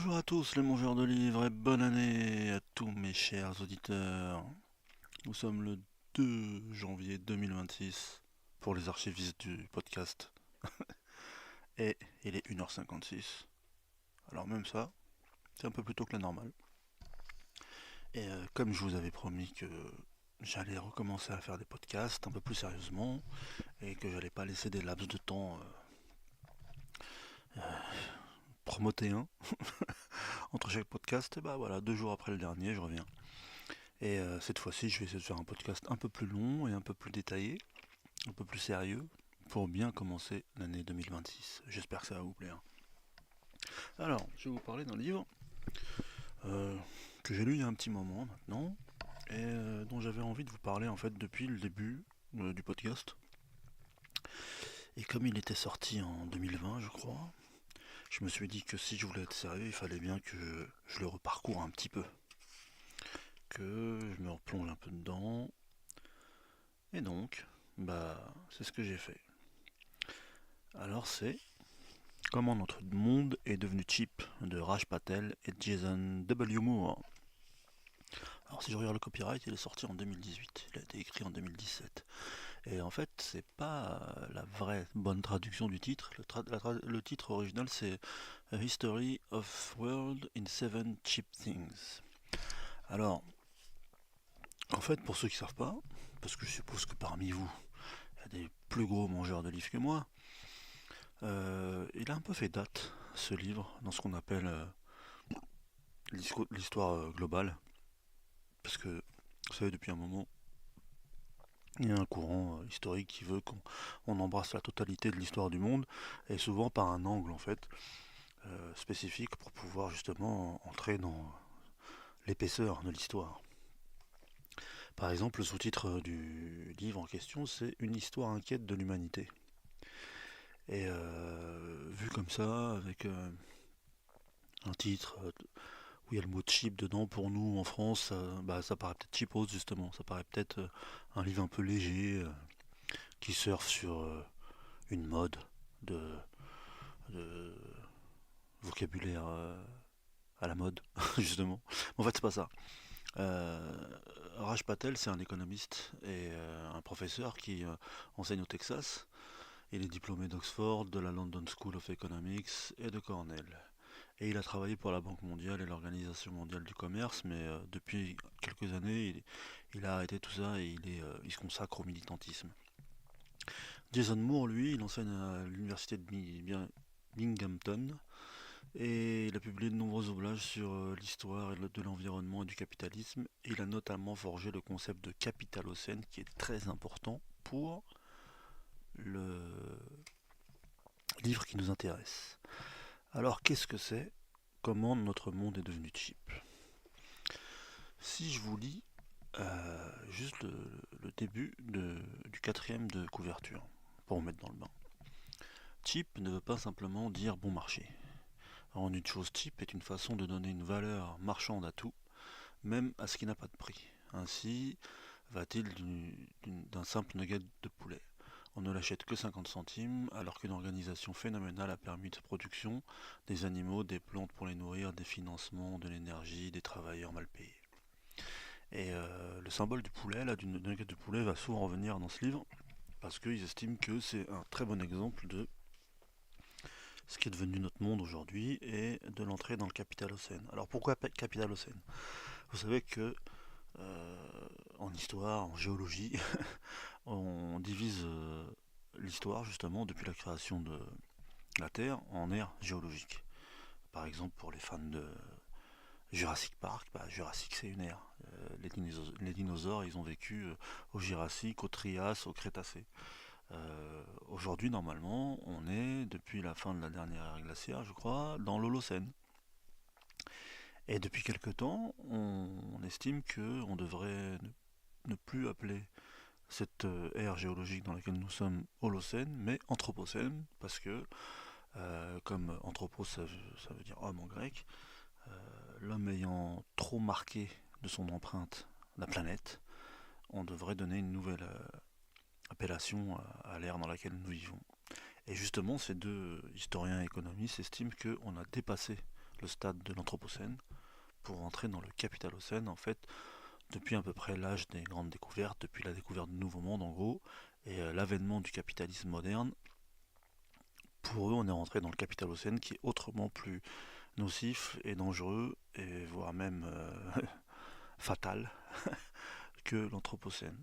Bonjour à tous les mangeurs de livres et bonne année à tous mes chers auditeurs. Nous sommes le 2 janvier 2026 pour les archivistes du podcast et il est 1h56. Alors même ça, c'est un peu plus tôt que la normale. Et comme je vous avais promis que j'allais recommencer à faire des podcasts un peu plus sérieusement et que j'allais pas laisser des laps de temps promotéens entre chaque podcast, et bah voilà, 2 jours après le dernier, je reviens. Et cette fois-ci, je vais essayer de faire un podcast un peu plus long et un peu plus détaillé, un peu plus sérieux, pour bien commencer l'année 2026. J'espère que ça va vous plaire. Alors, je vais vous parler d'un livre euh, que j'ai lu il y a un petit moment maintenant, et dont j'avais envie de vous parler en fait depuis le début du podcast. Et comme il était sorti en 2020, je crois, je me suis dit que si je voulais être sérieux, il fallait bien que je le reparcours un petit peu, que je me replonge un peu dedans. Et donc, bah, c'est ce que j'ai fait. Alors c'est Comment notre monde est devenu cheap de Raj Patel et Jason W. Moore. Alors si je regarde le copyright, il est sorti en 2018, il a été écrit en 2017. Et en fait, c'est pas la vraie bonne traduction du titre. Le titre original c'est A History of World in Seven Cheap Things. Alors, en fait, pour ceux qui savent pas, parce que je suppose que parmi vous, il y a des plus gros mangeurs de livres que moi, il a un peu fait date, ce livre, dans ce qu'on appelle l'histoire globale. Parce que, vous savez, depuis un moment, il y a un courant historique qui veut qu'on embrasse la totalité de l'histoire du monde, et souvent par un angle, en fait, spécifique pour pouvoir justement entrer dans l'épaisseur de l'histoire. Par exemple, le sous-titre du livre en question, c'est Une histoire inquiète de l'humanité. Et vu comme ça, avec un titre où il y a le mot cheap dedans, pour nous en France, ça paraît peut-être cheapos justement. Ça paraît peut-être un livre un peu léger qui surfe sur une mode de, de vocabulaire à la mode, justement. En fait, c'est pas ça. Euh, Raj Patel, c'est un économiste et un professeur qui enseigne au Texas. Il est diplômé d'Oxford, de la London School of Economics et de Cornell. Et il a travaillé pour la Banque mondiale et l'Organisation mondiale du commerce, mais depuis quelques années, il a arrêté tout ça et il se consacre au militantisme. Jason Moore, lui, il enseigne à l'université de Binghamton et il a publié de nombreux ouvrages sur l'histoire de l'environnement et du capitalisme. Et il a notamment forgé le concept de capitalocène qui est très important pour le livre qui nous intéresse. Alors, qu'est-ce que c'est? Comment notre monde est devenu cheap? Si je vous lis juste le début du quatrième de couverture, pour vous mettre dans le bain. Cheap ne veut pas simplement dire bon marché. Rendre une chose cheap est une façon de donner une valeur marchande à tout, même à ce qui n'a pas de prix. Ainsi va-t-il d'un simple nugget de poulet. On ne l'achète que 50 centimes, alors qu'une organisation phénoménale a permis de production des animaux, des plantes pour les nourrir, des financements, de l'énergie, des travailleurs mal payés. Et le symbole du poulet, là, du nugget de poulet, va souvent revenir dans ce livre, parce qu'ils estiment que c'est un très bon exemple de ce qui est devenu notre monde aujourd'hui et de l'entrée dans le capitalocène. Alors pourquoi capitalocène? Vous savez que en histoire, en géologie, on divise l'histoire justement depuis la création de la Terre en ères géologiques. Par exemple, pour les fans de Jurassic Park, Jurassic c'est une ère. Les dinosaures, ils ont vécu au Jurassique, au Trias, au Crétacé. Aujourd'hui, normalement, on est, depuis la fin de la dernière ère glaciaire, je crois, dans l'Holocène. Et depuis quelque temps, on estime qu'on devrait ne plus appeler cette ère géologique dans laquelle nous sommes Holocène, mais Anthropocène, parce que, comme anthropos ça veut dire homme en grec, l'homme ayant trop marqué de son empreinte la planète, on devrait donner une nouvelle appellation à l'ère dans laquelle nous vivons. Et justement, ces deux historiens et économistes estiment qu'on a dépassé le stade de l'Anthropocène, pour entrer dans le Capitalocène, en fait, depuis à peu près l'âge des grandes découvertes, depuis la découverte du Nouveau Monde en gros, et l'avènement du capitalisme moderne. Pour eux, on est rentré dans le Capitalocène qui est autrement plus nocif et dangereux, et voire même fatal, que l'Anthropocène.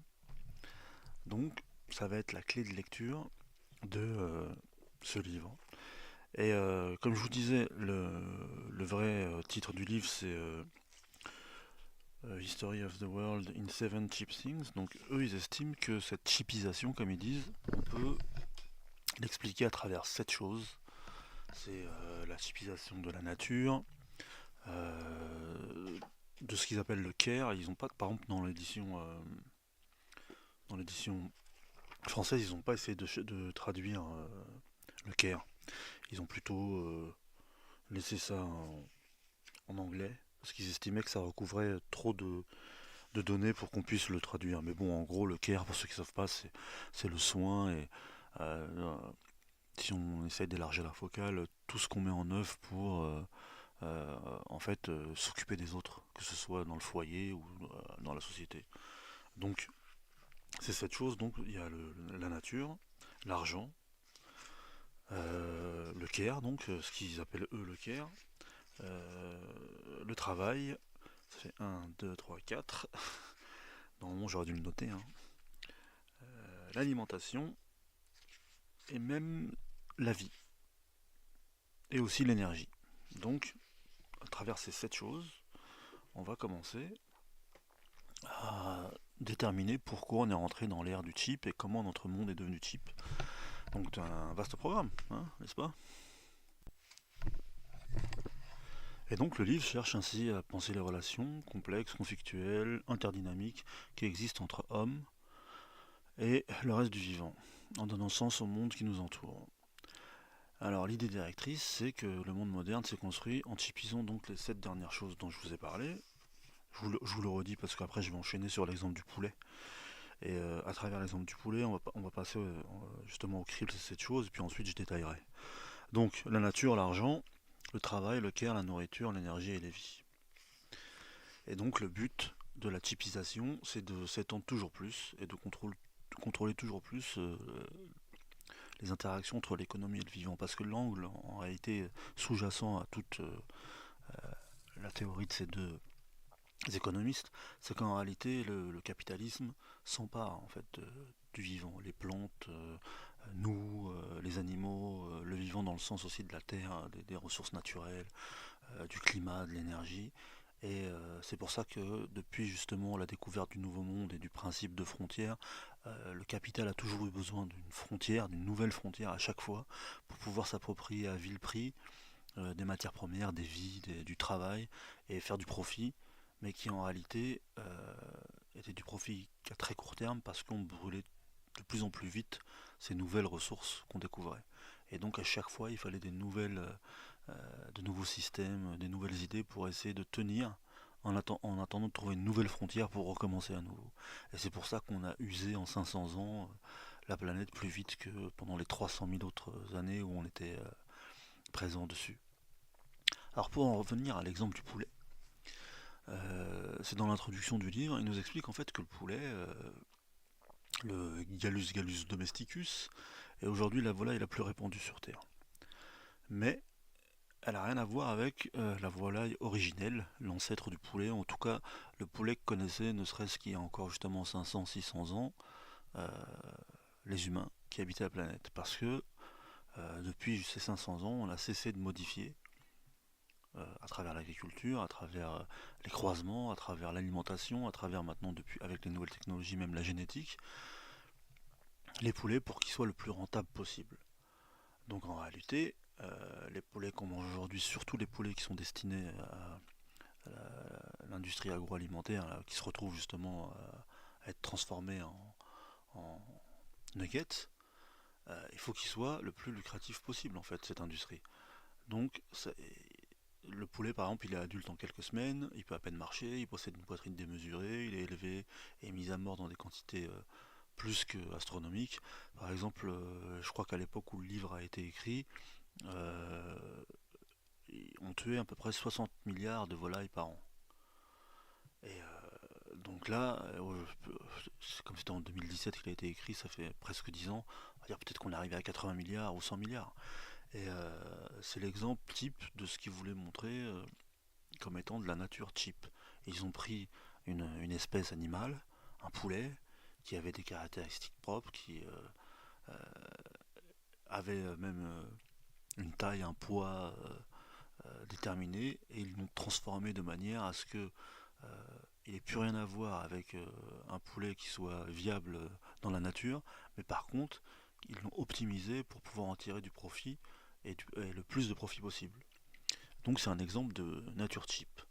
Donc, ça va être la clé de lecture de ce livre. Et comme je vous disais, le vrai titre du livre, c'est History of the World in Seven Cheap Things. Donc eux, ils estiment que cette chipisation, comme ils disent, on peut l'expliquer à travers 7 choses. C'est la chipisation de la nature, de ce qu'ils appellent le care. Ils n'ont pas, par exemple, dans l'édition française, ils n'ont pas essayé de traduire le care. Ils ont plutôt laissé ça en anglais, parce qu'ils estimaient que ça recouvrait trop de données pour qu'on puisse le traduire. Mais bon, en gros, le care, pour ceux qui ne savent pas, c'est le soin. Et euh, si on essaye d'élargir la focale, tout ce qu'on met en œuvre pour en fait s'occuper des autres, que ce soit dans le foyer ou dans la société. Donc, c'est cette chose. Donc, il y a la nature, l'argent, le care, donc ce qu'ils appellent eux le care, le travail. Ça fait 1, 2, 3, 4. Normalement, j'aurais dû le noter, hein. L'alimentation et même la vie et aussi l'énergie. Donc, à travers ces 7 choses, on va commencer à déterminer pourquoi on est rentré dans l'ère du chip et comment notre monde est devenu chip. Donc, c'est un vaste programme, hein, n'est-ce pas? Et donc, le livre cherche ainsi à penser les relations complexes, conflictuelles, interdynamiques qui existent entre hommes et le reste du vivant, en donnant sens au monde qui nous entoure. Alors l'idée directrice, c'est que le monde moderne s'est construit en typisant donc les 7 dernières choses dont je vous ai parlé. Je vous le redis parce qu'après je vais enchaîner sur l'exemple du poulet. Et à travers l'exemple du poulet, on va passer justement au crible de ces 7 choses, et puis ensuite je détaillerai. Donc la nature, l'argent, le travail, le care, la nourriture, l'énergie et les vies. Et donc le but de la typisation, c'est de s'étendre toujours plus et de contrôler toujours plus les interactions entre l'économie et le vivant. Parce que l'angle, en réalité, sous-jacent à toute la théorie de ces deux économistes, c'est qu'en réalité, le capitalisme s'empare en fait du vivant. Les plantes, nous, les animaux, le vivant dans le sens aussi de la terre, des ressources naturelles, du climat, de l'énergie. Et c'est pour ça que depuis justement la découverte du Nouveau Monde et du principe de frontière, le capital a toujours eu besoin d'une frontière, d'une nouvelle frontière à chaque fois, pour pouvoir s'approprier à vil prix des matières premières, des vies, du travail, et faire du profit, mais qui en réalité était du profit qu'à très court terme parce qu'on brûlait de plus en plus vite ces nouvelles ressources qu'on découvrait. Et donc à chaque fois, il fallait de nouveaux systèmes, des nouvelles idées pour essayer de tenir en attendant de trouver une nouvelle frontière pour recommencer à nouveau. Et c'est pour ça qu'on a usé en 500 ans la planète plus vite que pendant les 300 000 autres années où on était présent dessus. Alors pour en revenir à l'exemple du poulet, c'est dans l'introduction du livre, il nous explique en fait que le poulet, le Gallus domesticus, est aujourd'hui la volaille la plus répandue sur Terre. Mais elle n'a rien à voir avec la volaille originelle, l'ancêtre du poulet, en tout cas le poulet que connaissaient ne serait-ce qu'il y a encore justement 500-600 ans euh, les humains qui habitaient la planète. Parce que depuis ces 500 ans, on a cessé de modifier à travers l'agriculture, à travers les croisements, à travers l'alimentation, à travers maintenant, depuis, avec les nouvelles technologies, même la génétique, les poulets pour qu'ils soient le plus rentables possible. Donc en réalité, les poulets qu'on mange aujourd'hui, surtout les poulets qui sont destinés à l'industrie agroalimentaire, là, qui se retrouvent justement à être transformés en nuggets, il faut qu'ils soient le plus lucratif possible en fait, cette industrie. Donc le poulet, par exemple, il est adulte en quelques semaines, il peut à peine marcher, il possède une poitrine démesurée, il est élevé et mis à mort dans des quantités plus que astronomiques. Par exemple, je crois qu'à l'époque où le livre a été écrit, euh, on tuait à peu près 60 milliards de volailles par an. Et donc là, comme c'était en 2017 qu'il a été écrit, ça fait presque 10 ans, on va dire peut-être qu'on est arrivé à 80 milliards ou 100 milliards. Et c'est l'exemple type de ce qu'ils voulaient montrer comme étant de la nature cheap. Ils ont pris une espèce animale, un poulet, qui avait des caractéristiques propres, qui avait même une taille, un poids déterminé, et ils l'ont transformé de manière à ce que il n'ait plus rien à voir avec un poulet qui soit viable dans la nature, mais par contre, ils l'ont optimisé pour pouvoir en tirer du profit et le plus de profit possible. Donc c'est un exemple de nature cheap.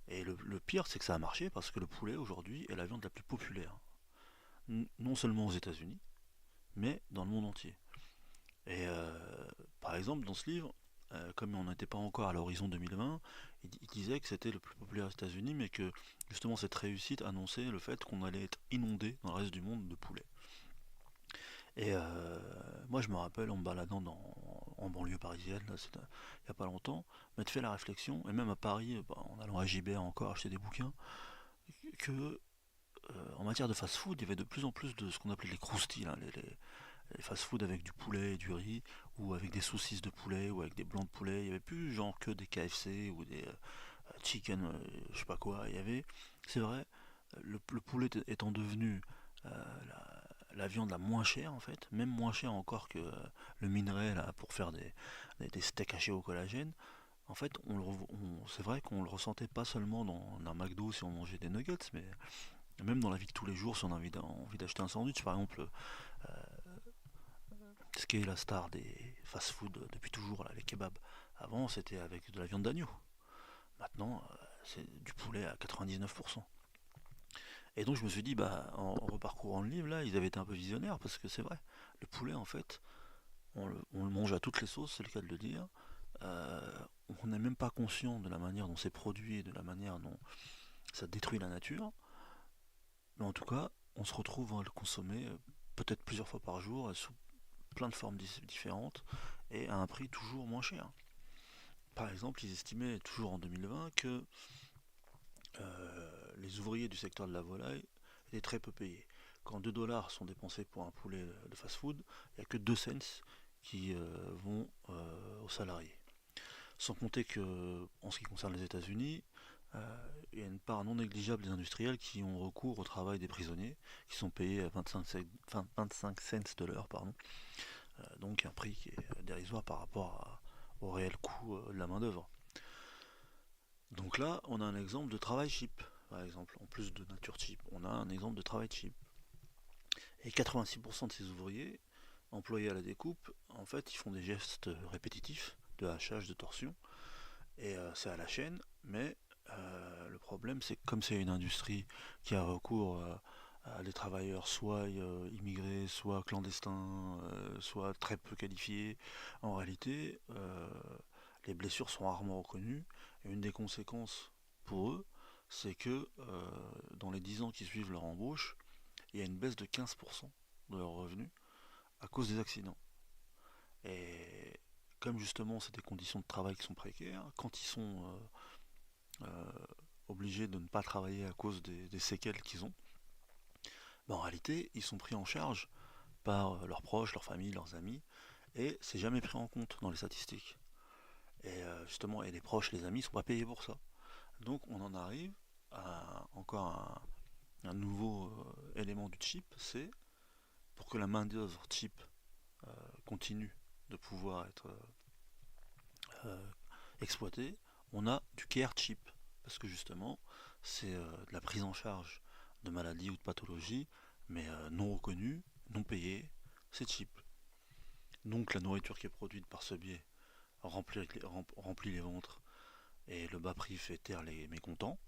Et le pire, c'est que ça a marché parce que le poulet aujourd'hui est la viande la plus populaire. Non seulement aux États-Unis, mais dans le monde entier. Et par exemple, dans ce livre, comme on n'était pas encore à l'horizon 2020, il disait que c'était le plus populaire aux États-Unis, mais que justement cette réussite annonçait le fait qu'on allait être inondé dans le reste du monde de poulets. Et moi, je me rappelle en me baladant en banlieue parisienne, là, il n'y a pas longtemps, m'être fait la réflexion, et même à Paris, en allant à JBR encore acheter des bouquins, que en matière de fast-food, il y avait de plus en plus de ce qu'on appelait les croustilles, hein, les fast-food avec du poulet et du riz, ou avec des saucisses de poulet, ou avec des blancs de poulet. Il n'y avait plus genre que des KFC ou des chicken, je sais pas quoi. Il y avait, c'est vrai, le poulet étant devenu la viande la moins chère en fait, même moins chère encore que le minerai là, pour faire des steaks hachés au collagène. En fait, c'est vrai qu'on le ressentait pas seulement dans un McDo si on mangeait des nuggets, mais même dans la vie de tous les jours si on a envie d'acheter un sandwich, par exemple, ce qui est la star des fast-food depuis toujours, là, les kebabs. Avant, c'était avec de la viande d'agneau. Maintenant, c'est du poulet à 99%. Et donc je me suis dit, bah, en reparcourant le livre, là, ils avaient été un peu visionnaires, parce que c'est vrai, le poulet, en fait, on le mange à toutes les sauces, c'est le cas de le dire. Euh, on n'est même pas conscient de la manière dont c'est produit et de la manière dont ça détruit la nature. Mais en tout cas, on se retrouve à le consommer peut-être plusieurs fois par jour, sous plein de formes différentes, et à un prix toujours moins cher. Par exemple, ils estimaient toujours en 2020 que les ouvriers du secteur de la volaille étaient très peu payés. Quand 2 dollars sont dépensés pour un poulet de fast-food, il n'y a que 2 cents qui vont aux salariés. Sans compter que, en ce qui concerne les États-Unis, il y a une part non négligeable des industriels qui ont recours au travail des prisonniers, qui sont payés à 25 cents de l'heure, pardon. Donc un prix qui est dérisoire par rapport au réel coût de la main-d'œuvre. Donc là, on a un exemple de travail cheap, par exemple. En plus de nature cheap, on a un exemple de travail cheap. Et 86% de ces ouvriers employés à la découpe, en fait, ils font des gestes répétitifs de hachage, de torsion, et c'est à la chaîne, mais le problème, c'est que comme c'est une industrie qui a recours à des travailleurs soit immigrés, soit clandestins, soit très peu qualifiés, en réalité, les blessures sont rarement reconnues, et une des conséquences pour eux, c'est que dans les 10 ans qui suivent leur embauche, il y a une baisse de 15% de leurs revenus à cause des accidents. Et comme justement c'est des conditions de travail qui sont précaires, quand ils sont obligés de ne pas travailler à cause des séquelles qu'ils ont, ben en réalité ils sont pris en charge par leurs proches, leurs familles, leurs amis, et c'est jamais pris en compte dans les statistiques. Et justement, et les proches, les amis ne sont pas payés pour ça. Donc on en arrive à encore un nouveau élément du chip, c'est pour que la main d'œuvre chip continue de pouvoir être euh, exploitée, on a du care chip. Parce que justement, c'est de la prise en charge de maladies ou de pathologies, mais non reconnues, non payées, c'est cheap. Donc la nourriture qui est produite par ce biais remplit les ventres et le bas prix fait taire les mécontents,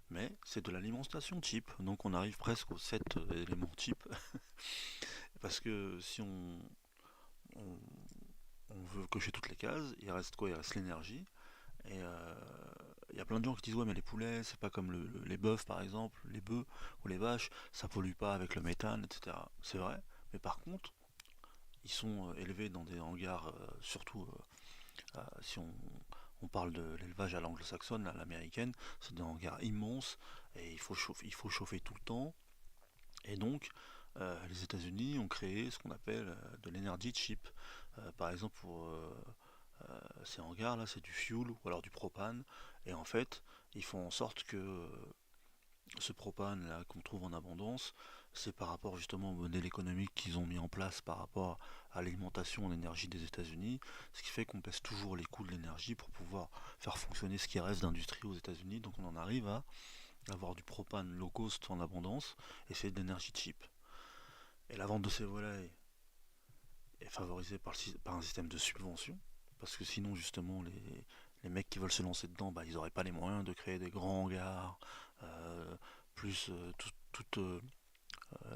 mais c'est de l'alimentation cheap. Donc on arrive presque aux 7 éléments cheap. Parce que si on, on veut cocher toutes les cases, il reste quoi? Il reste l'énergie. Et il y a plein de gens qui disent ouais mais les poulets c'est pas comme les bœufs par exemple, les bœufs ou les vaches, ça pollue pas avec le méthane, etc. C'est vrai, mais par contre ils sont élevés dans des hangars, surtout si On parle de l'élevage à l'anglo-saxonne, à l'américaine, c'est des hangars immenses et il faut chauffer tout le temps. Et donc, les États-Unis ont créé ce qu'on appelle de l'energy cheap. Par exemple, pour ces hangars là, c'est du fuel ou alors du propane. Et en fait, ils font en sorte que ce propane là qu'on trouve en abondance, c'est par rapport justement au modèle économique qu'ils ont mis en place par rapport à l'alimentation en énergie des États-Unis, ce qui fait qu'on pèse toujours les coûts de l'énergie pour pouvoir faire fonctionner ce qui reste d'industrie aux États-Unis. Donc on en arrive à avoir du propane low cost en abondance et c'est de l'énergie cheap. Et la vente de ces volailles est favorisée par un système de subvention, parce que sinon justement les mecs qui veulent se lancer dedans, bah, ils n'auraient pas les moyens de créer des grands hangars, euh, plus toute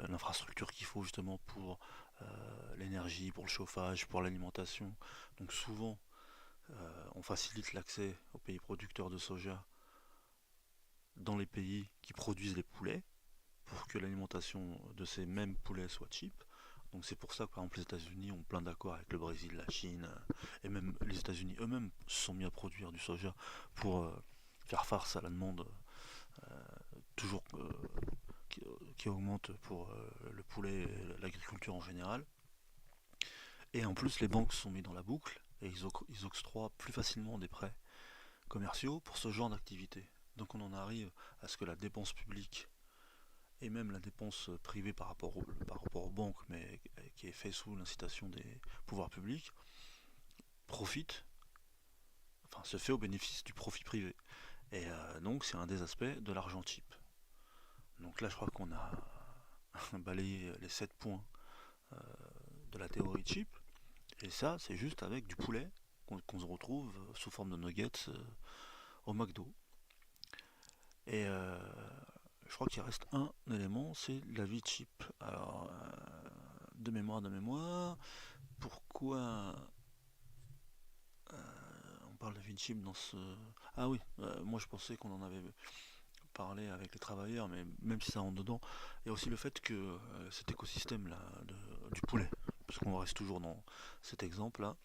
l'infrastructure qu'il faut justement pour l'énergie, pour le chauffage, pour l'alimentation. Donc souvent, on facilite l'accès aux pays producteurs de soja dans les pays qui produisent les poulets, pour que l'alimentation de ces mêmes poulets soit cheap. Donc c'est pour ça que par exemple les États-Unis ont plein d'accords avec le Brésil, la Chine, et même les États-Unis eux-mêmes se sont mis à produire du soja pour faire face à la demande toujours qui, qui augmente pour le poulet et l'agriculture en général. Et en plus les banques se sont mis dans la boucle et ils octroient plus facilement des prêts commerciaux pour ce genre d'activité. Donc on en arrive à ce que la dépense publique et même la dépense privée par rapport aux banques, mais qui est fait sous l'incitation des pouvoirs publics, profite, enfin se fait au bénéfice du profit privé. Et donc c'est un des aspects de l'argent cheap. Donc là je crois qu'on a balayé les 7 points euh, de la théorie cheap, et ça c'est juste avec du poulet qu'on se retrouve sous forme de nuggets au McDo. Et je crois qu'il reste un élément, c'est la vie cheap. Alors, de mémoire, pourquoi on parle de vie cheap dans ce... Ah oui, moi je pensais qu'on en avait parlé avec les travailleurs, mais même si ça rentre dedans, il y a aussi le fait que cet écosystème-là du poulet, parce qu'on reste toujours dans cet exemple-là,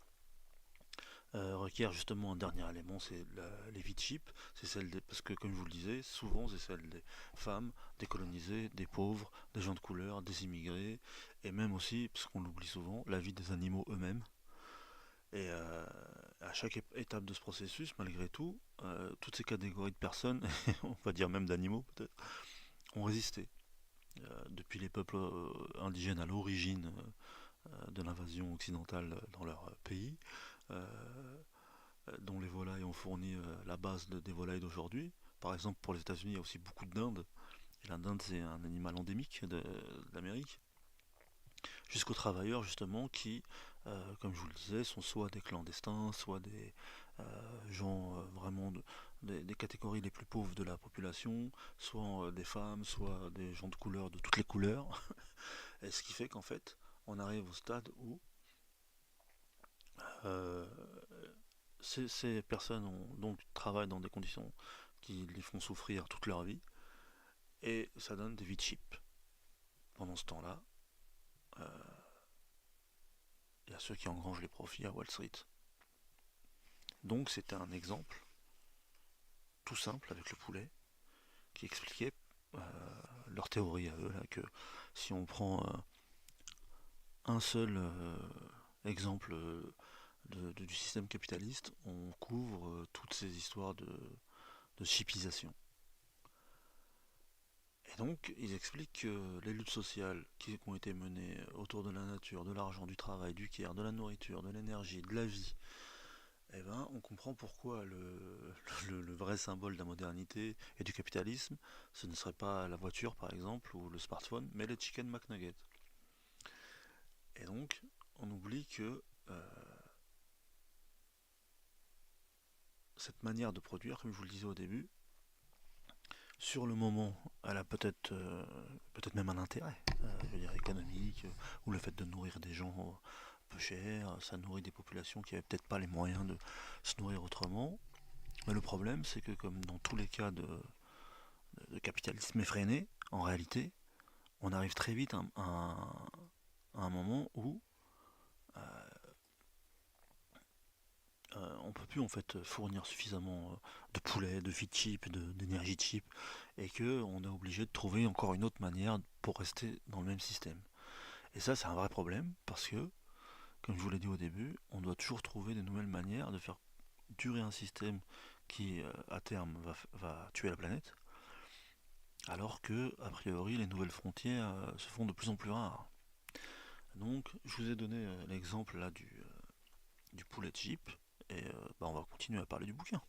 requiert justement un dernier élément, c'est les vies cheap, c'est parce que comme je vous le disais, souvent c'est celle des femmes décolonisées, des pauvres, des gens de couleur, des immigrés, et même aussi, parce qu'on l'oublie souvent, la vie des animaux eux-mêmes. Et à chaque étape de ce processus, malgré tout, toutes ces catégories de personnes, on va dire même d'animaux peut-être, ont résisté. Depuis les peuples indigènes à l'origine de l'invasion occidentale dans leur pays, euh, dont les volailles ont fourni la base des volailles d'aujourd'hui. Par exemple, pour les États-Unis, il y a aussi beaucoup de dindes. Et la dinde, c'est un animal endémique d'Amérique. Jusqu'aux travailleurs, justement, qui, comme je vous le disais, sont soit des clandestins, soit des gens vraiment des catégories les plus pauvres de la population, soit des femmes, soit des gens de couleur, de toutes les couleurs. Et ce qui fait qu'en fait, on arrive au stade où euh, ces personnes donc travaillent dans des conditions qui les font souffrir toute leur vie, et ça donne des vies cheap. Pendant ce temps-là, euh, il y a ceux qui engrangent les profits à Wall Street. Donc c'était un exemple tout simple avec le poulet qui expliquait euh, leur théorie à eux, là, que si on prend un seul exemple du système capitaliste, on couvre toutes ces histoires de chipisation. Et donc, ils expliquent que les luttes sociales qui ont été menées autour de la nature, de l'argent, du travail, du care, de la nourriture, de l'énergie, de la vie, eh ben, on comprend pourquoi le vrai symbole de la modernité et du capitalisme, ce ne serait pas la voiture par exemple ou le smartphone, mais les chicken McNuggets. Et donc, on oublie que cette manière de produire, comme je vous le disais au début, sur le moment, elle a peut-être même un intérêt, je veux dire économique, ou le fait de nourrir des gens peu cher, ça nourrit des populations qui n'avaient peut-être pas les moyens de se nourrir autrement. Mais le problème, c'est que comme dans tous les cas de capitalisme effréné, en réalité, on arrive très vite à un moment où on peut plus en fait fournir suffisamment de poulet, de feed chip, d'énergie chip, et que on est obligé de trouver encore une autre manière pour rester dans le même système. Et ça, c'est un vrai problème parce que, comme je vous l'ai dit au début, on doit toujours trouver de nouvelles manières de faire durer un système qui, à terme, va tuer la planète, alors que, a priori, les nouvelles frontières se font de plus en plus rares. Donc, je vous ai donné l'exemple là du poulet chip, et bah, on va continuer à parler du bouquin.